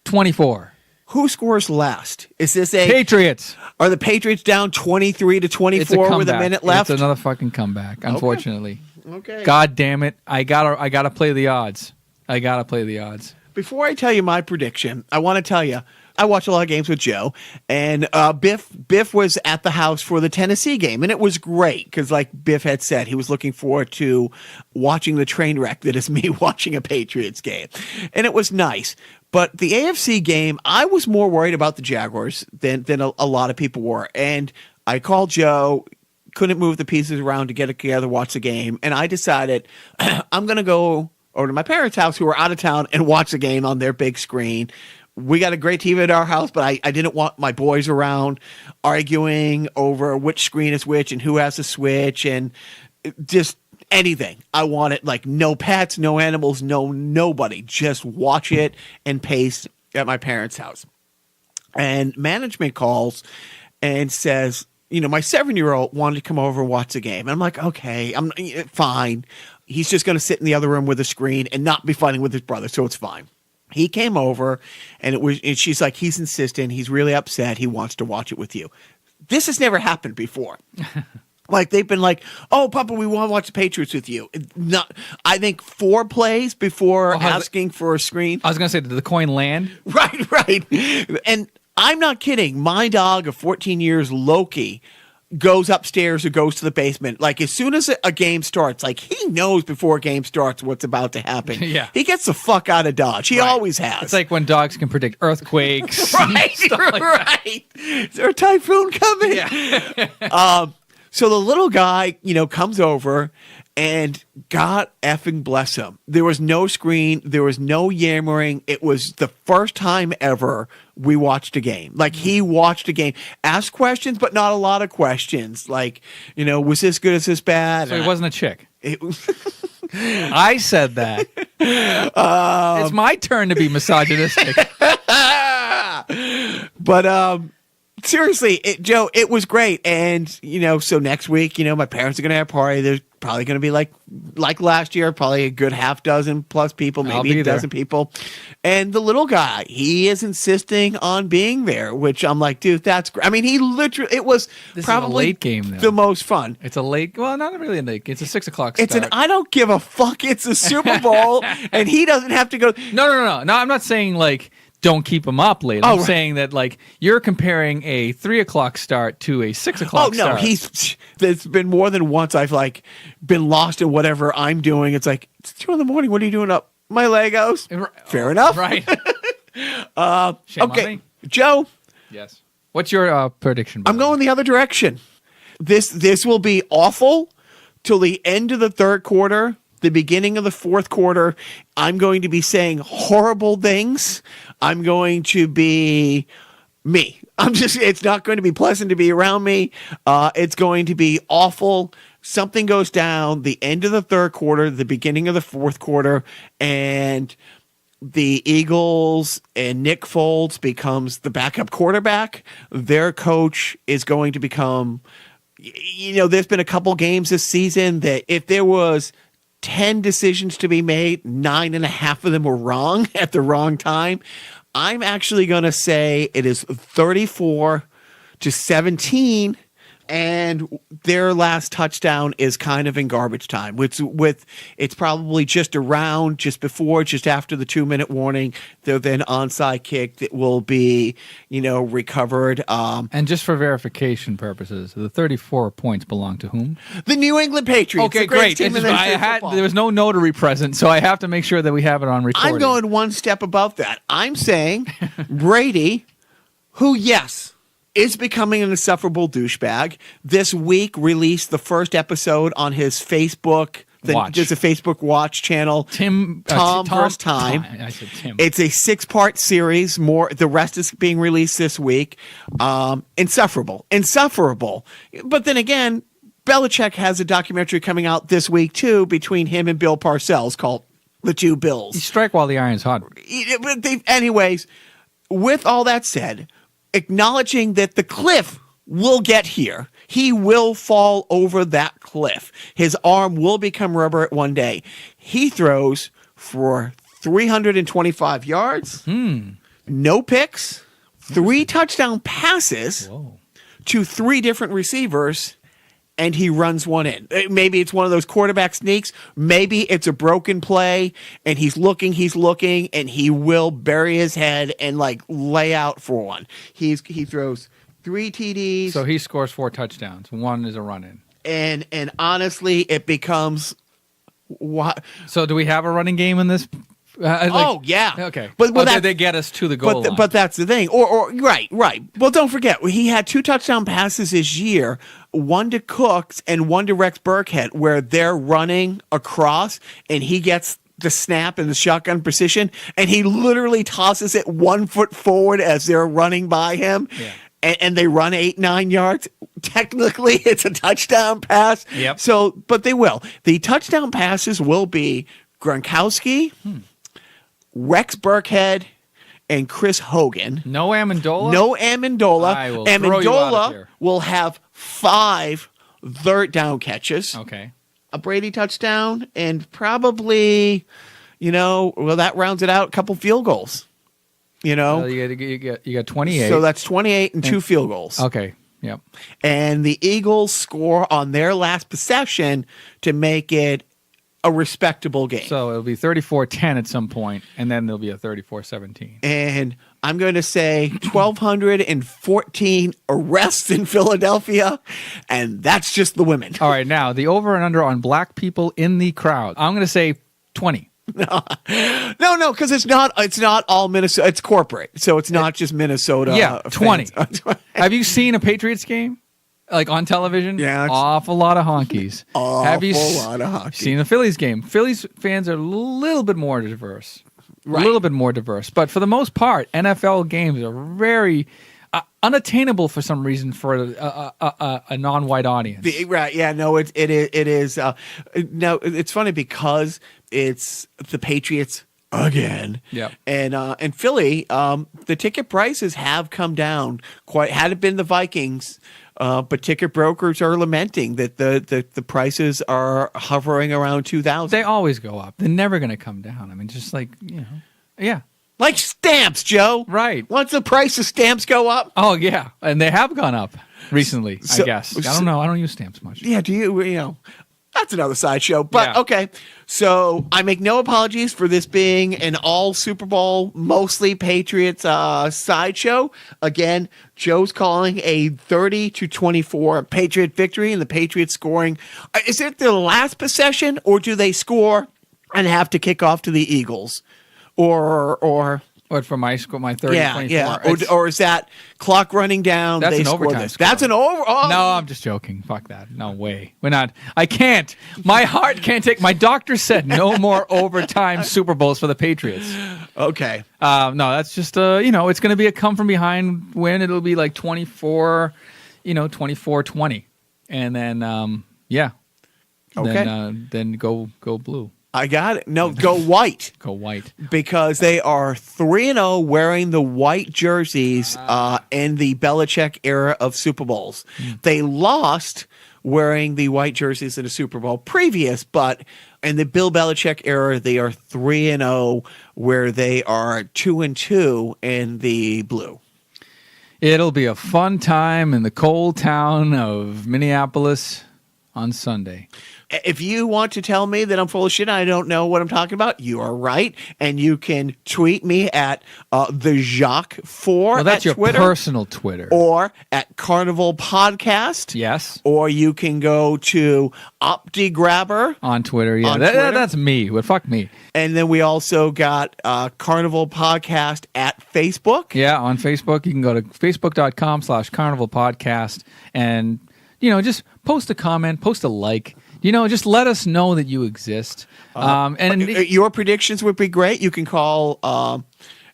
[SPEAKER 2] 24.
[SPEAKER 1] Who scores last? Is this a
[SPEAKER 2] Patriots.
[SPEAKER 1] Are the Patriots down 23 to 24 with a minute left?
[SPEAKER 2] It's another fucking comeback, unfortunately.
[SPEAKER 1] Okay.
[SPEAKER 2] God damn it. I gotta play the odds. I gotta play the odds.
[SPEAKER 1] Before I tell you my prediction, I want to tell you, I watch a lot of games with Joe, and Biff was at the house for the Tennessee game, and it was great because, like Biff had said, he was looking forward to watching the train wreck that is me watching a Patriots game, and it was nice. But the AFC game, I was more worried about the Jaguars than a lot of people were, and I called Joe, couldn't move the pieces around to get it together, watch the game, and I decided I'm going to go over to my parents' house who were out of town and watch the game on their big screen. We got a great TV at our house, but I didn't want my boys around arguing over which screen is which and who has to switch and just anything. I wanted like no pets, no animals, nobody. Just watch it and pace at my parents' house. And management calls and says, you know, my 7-year-old wanted to come over and watch the game. And I'm like, okay, I'm fine. He's just going to sit in the other room with a screen and not be fighting with his brother, so it's fine. He came over, and she's like, he's insistent. He's really upset. He wants to watch it with you. This has never happened before. Like, they've been like, oh, Papa, we want to watch the Patriots with you. I think 4 plays before asking for a screen.
[SPEAKER 2] I was going to say, did the coin land?
[SPEAKER 1] Right. And I'm not kidding. My dog of 14 years, Loki, goes upstairs or goes to the basement. Like, as soon as a game starts, like, he knows before a game starts what's about to happen.
[SPEAKER 2] Yeah.
[SPEAKER 1] He gets the fuck out of Dodge. He always has.
[SPEAKER 2] It's like when dogs can predict earthquakes.
[SPEAKER 1] Right. Is there a typhoon coming?
[SPEAKER 2] Yeah.
[SPEAKER 1] So the little guy, comes over, and God effing bless him. There was no screen. There was no yammering. It was the first time ever we watched a game. Like, he watched a game, asked questions, but not a lot of questions. Like, was this good? Is this bad?
[SPEAKER 2] So he wasn't a chick. I said that. It's my turn to be misogynistic.
[SPEAKER 1] But seriously, Joe, it was great. And, so next week, my parents are going to have a party. There's probably going to be like last year, probably a good half dozen plus people, maybe a dozen people. And the little guy, he is insisting on being there, which I'm like, dude, that's great. I mean, it was probably
[SPEAKER 2] a late game, though.
[SPEAKER 1] The most fun.
[SPEAKER 2] It's a late, well, not really a late game. It's a 6 o'clock
[SPEAKER 1] start.
[SPEAKER 2] It's
[SPEAKER 1] I don't give a fuck. It's a Super Bowl, and he doesn't have to go.
[SPEAKER 2] No, I'm not saying like, don't keep them up late. I'm saying that, like, you're comparing a 3 o'clock start to a 6 o'clock start.
[SPEAKER 1] Oh, no. There's been more than once I've, like, been lost in whatever I'm doing. It's like, it's 2 a.m. What are you doing up? My Legos. Fair enough.
[SPEAKER 2] Right.
[SPEAKER 1] Okay. Joe.
[SPEAKER 2] Yes. What's your prediction?
[SPEAKER 1] I'm going the other direction. This will be awful till the end of the third quarter. The beginning of the fourth quarter, I'm going to be saying horrible things. I'm going to be me. It's not going to be pleasant to be around me. It's going to be awful. Something goes down the end of the third quarter, the beginning of the fourth quarter, and the Eagles and Nick Foles becomes the backup quarterback. Their coach is going to become, there's been a couple games this season that if there was 10 decisions to be made, 9.5 of them were wrong at the wrong time. I'm actually going to say it is 34-17 And their last touchdown is kind of in garbage time. It's probably just before, just after the 2-minute warning. There's an onside kick that will be, recovered.
[SPEAKER 2] And just for verification purposes, the 34 points belong to whom?
[SPEAKER 1] The New England Patriots.
[SPEAKER 2] Okay, great. There was no notary present, so I have to make sure that we have it on recording.
[SPEAKER 1] I'm going one step above that. I'm saying Brady, who, yes, is becoming an insufferable douchebag, this week released the first episode on his Facebook. There's a Facebook Watch channel.
[SPEAKER 2] Tom
[SPEAKER 1] vs. Time.
[SPEAKER 2] I said Tim.
[SPEAKER 1] It's a 6-part series. The rest is being released this week. Insufferable. But then again, Belichick has a documentary coming out this week too between him and Bill Parcells called The Two Bills.
[SPEAKER 2] You strike while the iron's hot.
[SPEAKER 1] Anyways, with all that said, acknowledging that the cliff will get here. He will fall over that cliff. His arm will become rubber at one day. He throws for 325 yards, no picks, 3 touchdown passes to 3 different receivers, and he runs one in. Maybe it's one of those quarterback sneaks. Maybe it's a broken play, and he's looking, and he will bury his head and lay out for one. He throws 3 TDs.
[SPEAKER 2] So he scores 4 touchdowns. 1 is a run in.
[SPEAKER 1] And honestly, it becomes what?
[SPEAKER 2] So do we have a running game in this?
[SPEAKER 1] Yeah.
[SPEAKER 2] Okay.
[SPEAKER 1] But
[SPEAKER 2] they get us to the goal line.
[SPEAKER 1] But that's the thing. Or right. Well, don't forget, he had 2 touchdown passes this year, one to Cooks and one to Rex Burkhead, where they're running across and he gets the snap and the shotgun precision, and he literally tosses it 1 foot forward as they're running by him.
[SPEAKER 2] Yeah.
[SPEAKER 1] And they run 8-9 yards. Technically, it's a touchdown pass.
[SPEAKER 2] Yep.
[SPEAKER 1] But they will. The touchdown passes will be Gronkowski, Rex Burkhead, and Chris Hogan.
[SPEAKER 2] No Amendola?
[SPEAKER 1] No Amendola.
[SPEAKER 2] I will throw you out of here.
[SPEAKER 1] Will have 5 third down catches.
[SPEAKER 2] Okay.
[SPEAKER 1] A Brady touchdown, and probably, that rounds it out, a couple field goals.
[SPEAKER 2] You got 28.
[SPEAKER 1] So that's 28 and 2 field goals.
[SPEAKER 2] Okay. Yep.
[SPEAKER 1] And the Eagles score on their last possession to make it a respectable game.
[SPEAKER 2] So it'll be 34-10 at some point, and then there'll be a 34-17.
[SPEAKER 1] And I'm going to say 1,214 arrests in Philadelphia, and that's just the women.
[SPEAKER 2] All right, now the over and under on black people in the crowd. I'm going to say 20.
[SPEAKER 1] No, because it's not all Minnesota. It's corporate, so it's not just Minnesota.
[SPEAKER 2] Yeah, 20. Have you seen a Patriots game? On television?
[SPEAKER 1] Yeah.
[SPEAKER 2] Awful lot of honkies.
[SPEAKER 1] Lot of honkies.
[SPEAKER 2] Seen the Phillies game? Phillies fans are a little bit more diverse.
[SPEAKER 1] Right.
[SPEAKER 2] A little bit more diverse. But for the most part, NFL games are very unattainable for some reason for a non-white audience.
[SPEAKER 1] Right. Yeah, no, it is. No, it's funny because it's the Patriots again.
[SPEAKER 2] Yeah.
[SPEAKER 1] And Philly, the ticket prices have come down quite. Had it been the Vikings, but ticket brokers are lamenting that the prices are hovering around 2,000.
[SPEAKER 2] They always go up. They're never going to come down. I mean, just yeah.
[SPEAKER 1] Like stamps, Joe.
[SPEAKER 2] Right.
[SPEAKER 1] Once the price of stamps go up.
[SPEAKER 2] Oh yeah, and they have gone up recently. I guess. I don't know. I don't use stamps much.
[SPEAKER 1] Yeah. Do you? That's another sideshow. But
[SPEAKER 2] Yeah.
[SPEAKER 1] Okay. So I make no apologies for this being an all Super Bowl, mostly Patriots sideshow. Again, Joe's calling a 30-24 Patriot victory, and the Patriots scoring. Is it their last possession, or do they score and have to kick off to the Eagles? Or
[SPEAKER 2] What for my score? My 30-24.
[SPEAKER 1] yeah. Or is that clock running down?
[SPEAKER 2] That's
[SPEAKER 1] they
[SPEAKER 2] an
[SPEAKER 1] score
[SPEAKER 2] overtime
[SPEAKER 1] this.
[SPEAKER 2] score.
[SPEAKER 1] That's an over. Oh.
[SPEAKER 2] No, I'm just joking. Fuck that. No way. We're not. I can't. My heart can't take. My doctor said no more overtime Super Bowls for the Patriots.
[SPEAKER 1] Okay.
[SPEAKER 2] No, that's just it's going to be a come from behind win. It'll be like 24, 24-20, and then yeah.
[SPEAKER 1] Okay.
[SPEAKER 2] Then go blue.
[SPEAKER 1] I got it. No, go white.
[SPEAKER 2] Go white.
[SPEAKER 1] Because they are 3-0 wearing the white jerseys in the Belichick era of Super Bowls. They lost wearing the white jerseys in a Super Bowl previous, but in the Bill Belichick era, they are 3-0 where they are 2-2 in the blue.
[SPEAKER 2] It'll be a fun time in the cold town of Minneapolis on Sunday.
[SPEAKER 1] If you want to tell me that I'm full of shit, I don't know what I'm talking about, you are right. And you can tweet me at the Jacques 4
[SPEAKER 2] Well, that's
[SPEAKER 1] at
[SPEAKER 2] your
[SPEAKER 1] Twitter,
[SPEAKER 2] personal Twitter.
[SPEAKER 1] or at Carnival Podcast.
[SPEAKER 2] Yes.
[SPEAKER 1] Or you can go to OptiGrabber.
[SPEAKER 2] On Twitter, yeah.
[SPEAKER 1] On Twitter.
[SPEAKER 2] That's me. But fuck me.
[SPEAKER 1] And then we also got Carnival Podcast at Facebook.
[SPEAKER 2] Yeah, on Facebook. You can go to facebook.com/Carnival Podcast and, just post a comment, post a like. Just let us know that you exist. And
[SPEAKER 1] your predictions would be great. You can call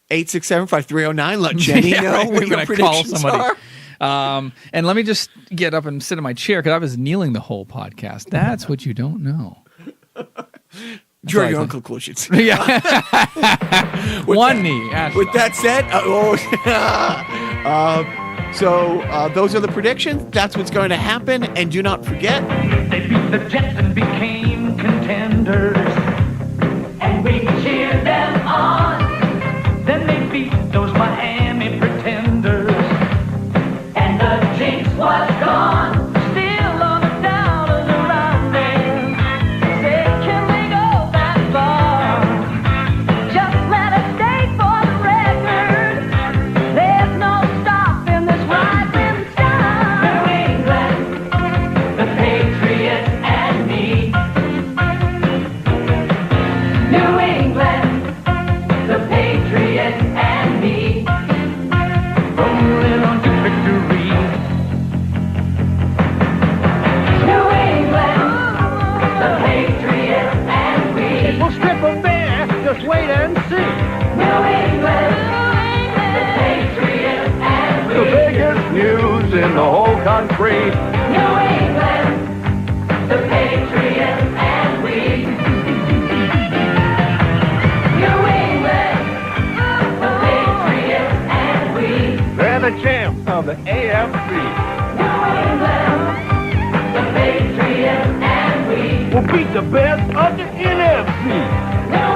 [SPEAKER 1] 867-5309. Let Jenny know
[SPEAKER 2] right,
[SPEAKER 1] what your predictions are.
[SPEAKER 2] And let me just get up and sit in my chair because I was kneeling the whole podcast. That's what you don't know.
[SPEAKER 1] Draw your own conclusions.
[SPEAKER 2] Yeah. One knee.
[SPEAKER 1] With that said, so those are the predictions. That's what's going to happen. And do not forget,
[SPEAKER 3] they beat the Jets and became contenders, and we cheered them on. Then they beat those Miami pretenders, and the jinx was gone. Still on the downers around them, say, can we go that far? Just let us stay for the record. There's no stopping this rising star. New England, the Patriots and me. New England, the Patriots and me. Rolling on to victory. New England, the Patriots and we. We'll strip them bare, just wait and see. New England, the Patriots and we. The biggest news in the whole country. New England, the Patriots and we. New England, the Patriots and we. They're the champs of the AFC. New England, the Patriots and we. We'll beat the best of the NFC. New